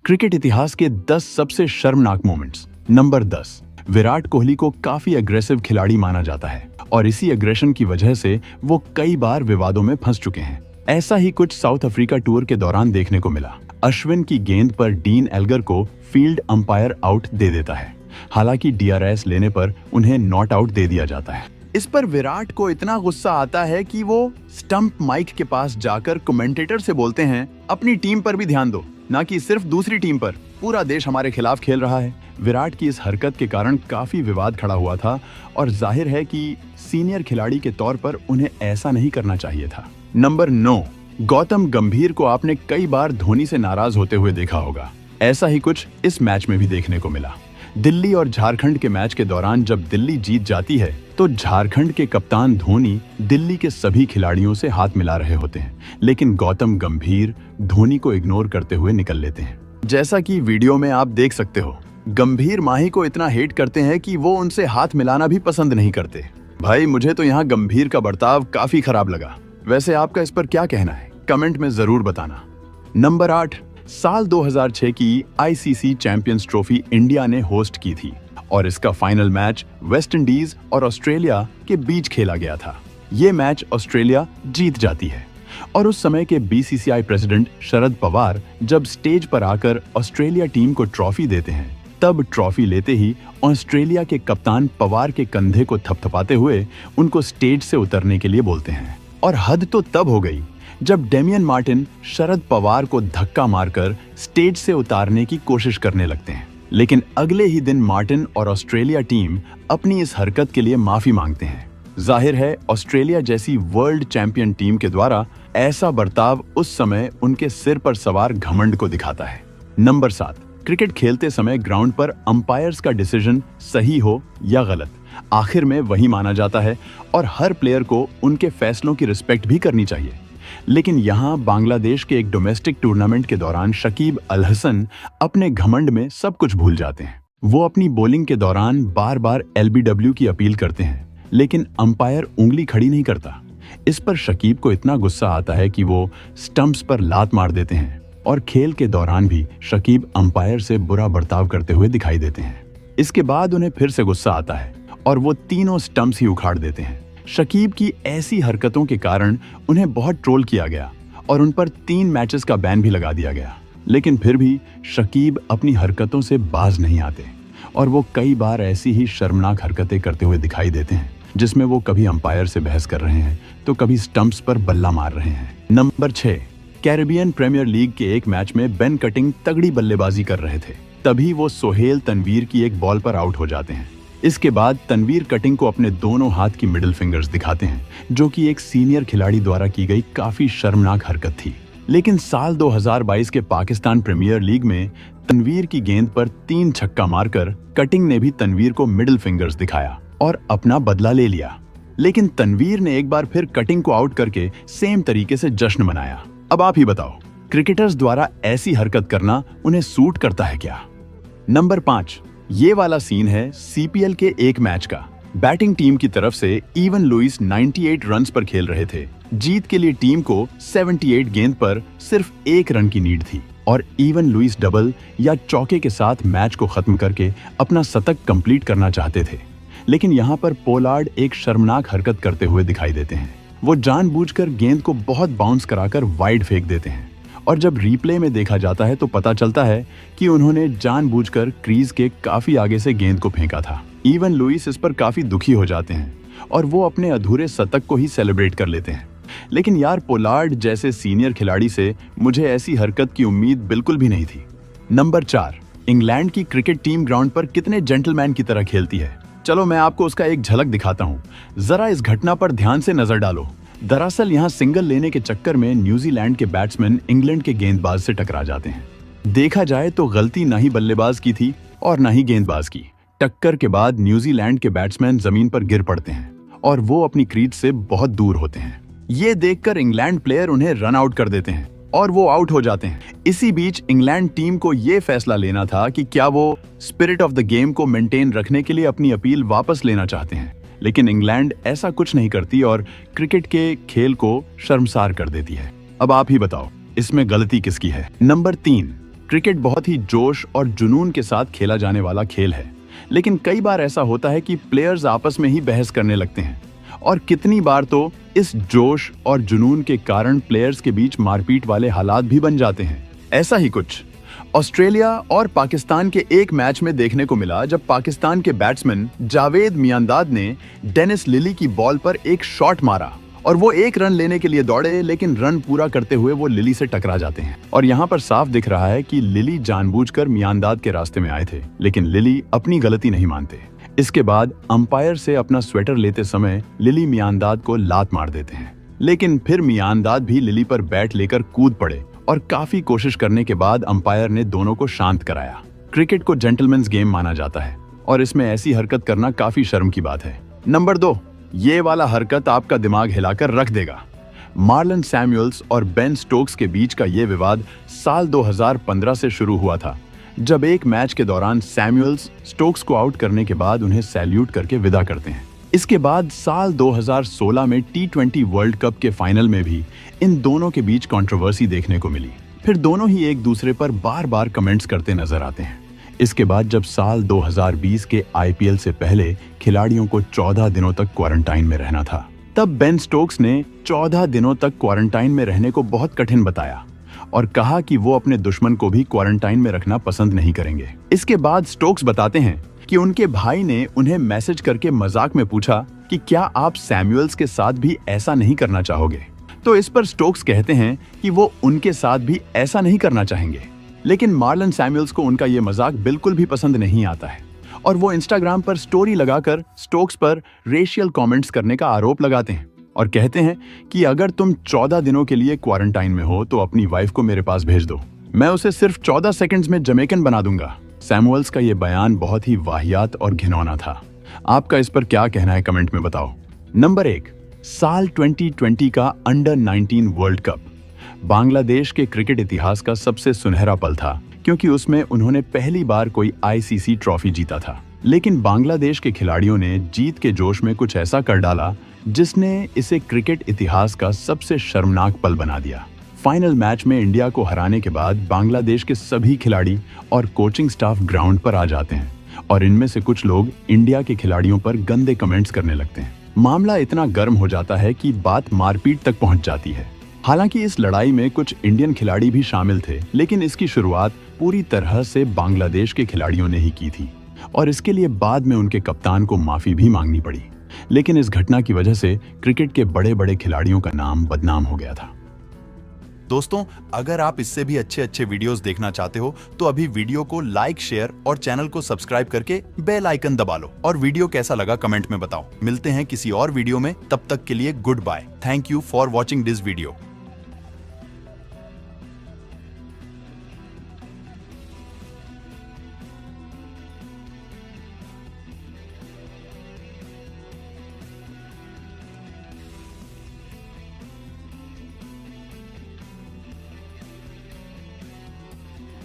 Cricket इतिहास के 10 सबसे शर्मनाक मोमेंट्स। नंबर 10, विराट कोहली को काफी अग्रेसिव खिलाड़ी माना जाता है और इसी अग्रेशन की वजह से वो कई बार विवादों में फंस चुके हैं। ऐसा ही कुछ साउथ अफ्रीका टूर के दौरान देखने को मिला। अश्विन की गेंद पर डीन एल्गर को फील्ड अंपायर आउट दे देता है, हालांकि DRS लेने पर उन्हें नॉट आउट दे दिया जाता है। इस पर विराट को इतना गुस्सा आता है कि वो स्टंप माइक के पास जाकर कमेंटेटर से बोलते हैं, अपनी टीम पर भी ध्यान दो, ना कि सिर्फ दूसरी टीम पर। पूरा देश हमारे खिलाफ खेल रहा है। विराट की इस हरकत के कारण काफी विवाद खड़ा हुआ था और जाहिर है कि सीनियर खिलाड़ी के तौर पर उन्हें ऐसा नहीं करना चाहिए था। नंबर 9, गौतम गंभीर को आपने कई बार धोनी से नाराज होते हुए देखा होगा। ऐसा ही कुछ इस मैच में भी देखने को मिला। दिल्ली और झारखंड के मैच के दौरान जब दिल्ली जीत जाती है तो झारखंड के कप्तान धोनी दिल्ली के सभी खिलाड़ियों से हाथ मिला रहे होते हैं, लेकिन गौतम गंभीर धोनी को इग्नोर करते हुए निकल लेते हैं। जैसा कि वीडियो में आप देख सकते हो, गंभीर माही को इतना हेट करते हैं कि वो उनसे हाथ मिलाना भी पसंद नहीं करते। भाई, मुझे तो यहाँ गंभीर का बर्ताव काफी खराब लगा। वैसे आपका इस पर क्या कहना है, कमेंट में जरूर बताना। नंबर 8, साल 2006 की ICC चैंपियंस ट्रॉफी इंडिया ने होस्ट की थी और इसका फाइनल मैच वेस्ट इंडीज और ऑस्ट्रेलिया के बीच खेला गया था। ये मैच ऑस्ट्रेलिया जीत जाती है और उस समय के BCCI प्रेसिडेंट शरद पवार जब स्टेज पर आकर ऑस्ट्रेलिया टीम को ट्रॉफी देते हैं, तब ट्रॉफी लेते ही ऑस्ट्रेलिया के कप्तान पवार के कंधे को थपथपाते हुए उनको स्टेज से उतरने के लिए बोलते हैं। और हद तो तब हो गई जब डेमियन मार्टिन शरद पवार को धक्का मारकर स्टेज से उतारने की कोशिश करने लगते हैं, लेकिन अगले ही दिन मार्टिन और ऑस्ट्रेलिया टीम अपनी इस हरकत के लिए माफी मांगते हैं। जाहिर है, ऑस्ट्रेलिया जैसी वर्ल्ड चैंपियन टीम के द्वारा ऐसा बर्ताव उस समय उनके सिर पर सवार घमंड को दिखाता है। नंबर 7, क्रिकेट खेलते समय ग्राउंड पर अंपायर्स का डिसीजन सही हो या गलत, आखिर में वही माना जाता है और हर प्लेयर को उनके फैसलों की रिस्पेक्ट भी करनी चाहिए। लेकिन यहाँ बांग्लादेश के एक डोमेस्टिक टूर्नामेंट के दौरान शकीब अल हसन अपने घमंड में सब कुछ भूल जाते हैं। वो अपनी बॉलिंग के दौरान बार बार LBW की अपील करते हैं, लेकिन अंपायर उंगली खड़ी नहीं करता। इस पर शकीब को इतना गुस्सा आता है कि वो स्टंप्स पर लात मार देते हैं और खेल के दौरान भी शकीब अंपायर से बुरा बर्ताव करते हुए दिखाई देते हैं। इसके बाद उन्हें फिर से गुस्सा आता है और वो तीनों स्टंप्स ही उखाड़ देते हैं। शकीब की ऐसी हरकतों के कारण उन्हें बहुत ट्रोल किया गया और उन पर 3 मैचेस का बैन भी लगा दिया गया, लेकिन फिर भी शकीब अपनी हरकतों से बाज नहीं आते और वो कई बार ऐसी ही शर्मनाक हरकतें करते हुए दिखाई देते हैं, जिसमें वो कभी अंपायर से बहस कर रहे हैं तो कभी स्टंप्स पर बल्ला मार रहे हैं। नंबर 6, कैरेबियन प्रीमियर लीग के एक मैच में बेन कटिंग तगड़ी बल्लेबाजी कर रहे थे, तभी वो सोहेल तनवीर की एक बॉल पर आउट हो जाते हैं। इसके बाद तनवीर कटिंग को अपने दोनों हाथ की मिडिल फिंगर्स दिखाते हैं, जो कि एक सीनियर खिलाड़ी द्वारा की गई काफी शर्मनाक हरकत थी। लेकिन साल 2022 के पाकिस्तान प्रीमियर लीग में तनवीर की गेंद पर 3 छक्का मारकर कटिंग ने भी तनवीर को मिडिल फिंगर्स दिखाया और अपना बदला ले लिया। लेकिन तनवीर ने एक बार फिर कटिंग को आउट करके सेम तरीके से जश्न मनाया। अब आप ही बताओ, क्रिकेटर्स द्वारा ऐसी हरकत करना उन्हें सूट करता है क्या? नंबर 5, ये वाला सीन है CPL के एक मैच का। बैटिंग टीम की तरफ से इवन लुइस 98 रन्स पर खेल रहे थे। जीत के लिए टीम को 78 गेंद पर सिर्फ 1 रन की नीड थी और इवन लुइस डबल या चौके के साथ मैच को खत्म करके अपना शतक कंप्लीट करना चाहते थे। लेकिन यहाँ पर पोलार्ड एक शर्मनाक हरकत करते हुए दिखाई देते हैं। वो जानबूझकर गेंद को बहुत बाउंस कराकर वाइड फेंक देते हैं और जब रिप्ले में देखा जाता है तो पता चलता है कि उन्होंने जानबूझकर क्रीज के काफी आगे से गेंद को फेंका था। इवन लुइस इस पर काफी दुखी हो जाते हैं और वो अपने अधूरे शतक को ही सेलिब्रेट कर लेते हैं। लेकिन यार, पोलार्ड जैसे सीनियर खिलाड़ी से मुझे ऐसी हरकत की उम्मीद बिल्कुल भी नहीं थी। नंबर 4, इंग्लैंड की क्रिकेट टीम ग्राउंड पर कितने जेंटलमैन की तरह खेलती है। चलो मैं आपको उसका एक झलक दिखाता हूँ, जरा इस घटना पर ध्यान से नजर डालो। दरअसल यहाँ सिंगल लेने के चक्कर में न्यूजीलैंड के बैट्समैन इंग्लैंड के गेंदबाज से टकरा जाते हैं। देखा जाए तो गलती ना ही बल्लेबाज की थी और ना ही गेंदबाज की। टक्कर के बाद न्यूजीलैंड के बैट्समैन जमीन पर गिर पड़ते हैं और वो अपनी क्रीज से बहुत दूर होते हैं। ये देखकर इंग्लैंड प्लेयर उन्हें रन आउट कर देते हैं और वो आउट हो जाते हैं। इसी बीच इंग्लैंड टीम को ये फैसला लेना था कि क्या वो स्पिरिट ऑफ द गेम को मेंटेन रखने के लिए अपनी अपील वापस लेना चाहते हैं, लेकिन इंग्लैंड ऐसा कुछ नहीं करती और क्रिकेट के खेल को शर्मसार कर देती है। अब आप ही बताओ, इसमें गलती किसकी है? नंबर 3, क्रिकेट बहुत ही जोश और जुनून के साथ खेला जाने वाला खेल है, लेकिन कई बार ऐसा होता है कि प्लेयर्स आपस में ही बहस करने लगते हैं और कितनी बार तो इस जोश और जुनून के कारण प्लेयर्स के बीच मारपीट वाले हालात भी बन जाते हैं। ऐसा ही कुछ ऑस्ट्रेलिया और पाकिस्तान के एक मैच में देखने को मिला, जब पाकिस्तान के बैट्समैन जावेद मियांदाद ने डेनिस लिली की बॉल पर एक शॉट मारा और वो एक रन लेने के लिए दौड़े, लेकिन रन पूरा करते हुए वो लिली से टकरा जाते हैं। और यहाँ पर साफ दिख रहा है कि लिली जानबूझकर मियांदाद के रास्ते में आए थे, लेकिन लिली अपनी गलती नहीं मानते। इसके बाद अंपायर से अपना स्वेटर लेते समय लिली मियांदाद को लात मार देते हैं, लेकिन फिर मियांदाद भी लिली पर बैट लेकर कूद पड़े और काफी कोशिश करने के बाद अंपायर ने दोनों को शांत कराया। क्रिकेट को जेंटलमैन्स गेम माना जाता है और इसमें ऐसी हरकत करना काफी शर्म की बात है। नंबर 2, ये वाला हरकत आपका दिमाग हिलाकर रख देगा। मार्लन सैमुअल्स और बेन स्टोक्स के बीच का ये विवाद साल 2015 से शुरू हुआ था, जब एक मैच के दौरान सैमुअल्स स्टोक्स को आउट करने के बाद उन्हें सैल्यूट करके विदा करते हैं। इसके बाद साल 2016 में T20 वर्ल्ड कप के फाइनल में भी इन दोनों के बीच कंट्रोवर्सी देखने को मिली। फिर दोनों ही एक दूसरे पर बार बार कमेंट्स करते नजर आते हैं। इसके बाद जब साल 2020 के IPL से पहले खिलाड़ियों को 14 दिनों तक क्वारंटाइन में रहना था, तब बेन स्टोक्स ने 14 दिनों तक क्वारंटाइन में रहने को बहुत कठिन बताया और कहा कि वो अपने दुश्मन को भी क्वारंटाइन में रखना पसंद नहीं करेंगे। इसके बाद स्टोक्स बताते हैं कि उनके भाई ने उन्हें मैसेज करके मजाक में पूछा कि क्या आप सैमुअल्स के साथ भी ऐसा नहीं करना चाहोगे। तो इस पर स्टोक्स कहते हैं कि वो उनके साथ भी ऐसा नहीं करना चाहेंगे, लेकिन मार्लन सैमुअल्स को उनका ये मजाक बिल्कुल भी पसंद नहीं आता है और वो इंस्टाग्राम पर स्टोरी लगाकर स्टोक्स पर रेशियल कमेंट्स करने का आरोप लगाते हैं और कहते हैं कि अगर तुम 14 दिनों के लिए क्वारंटाइन में हो तो अपनी वाइफ को मेरे पास भेज दो, मैं उसे सिर्फ 14 सेकंड्स में जमैकन बना दूंगा। सैमुअल्स का ये बयान बहुत ही वाहियात और घिनौना था। आपका इस पर क्या कहना है, कमेंट में बताओ। नंबर 1, साल 2020 का अंडर 19 वर्ल्ड कप बांग्लादेश के क्रिकेट इतिहास का सबसे सुनहरा पल था, क्योंकि उसमें उन्होंने पहली बार कोई ICC ट्रॉफी जीता था। लेकिन बांग्लादेश के खिलाड़ियों ने जीत के जोश में कुछ ऐसा कर डाला जिसने इसे क्रिकेट इतिहास का सबसे शर्मनाक पल बना दिया। फाइनल मैच में इंडिया को हराने के बाद बांग्लादेश के सभी खिलाड़ी और कोचिंग स्टाफ ग्राउंड पर आ जाते हैं और इनमें से कुछ लोग इंडिया के खिलाड़ियों पर गंदे कमेंट्स करने लगते हैं। मामला इतना गर्म हो जाता है कि बात मारपीट तक पहुंच जाती है। हालांकि इस लड़ाई में कुछ इंडियन खिलाड़ी भी शामिल थे, लेकिन इसकी शुरुआत पूरी तरह से बांग्लादेश के खिलाड़ियों ने ही की थी और इसके लिए बाद में उनके कप्तान को माफी भी मांगनी पड़ी। लेकिन इस घटना की वजह से क्रिकेट के बड़े बड़े खिलाड़ियों का नाम बदनाम हो गया था। दोस्तों, अगर आप इससे भी अच्छे वीडियोस देखना चाहते हो तो अभी वीडियो को लाइक, शेयर और चैनल को सब्सक्राइब करके बेल आइकन दबा लो और वीडियो कैसा लगा कमेंट में बताओ। मिलते हैं किसी और वीडियो में, तब तक के लिए good bye. Thank you for watching this video.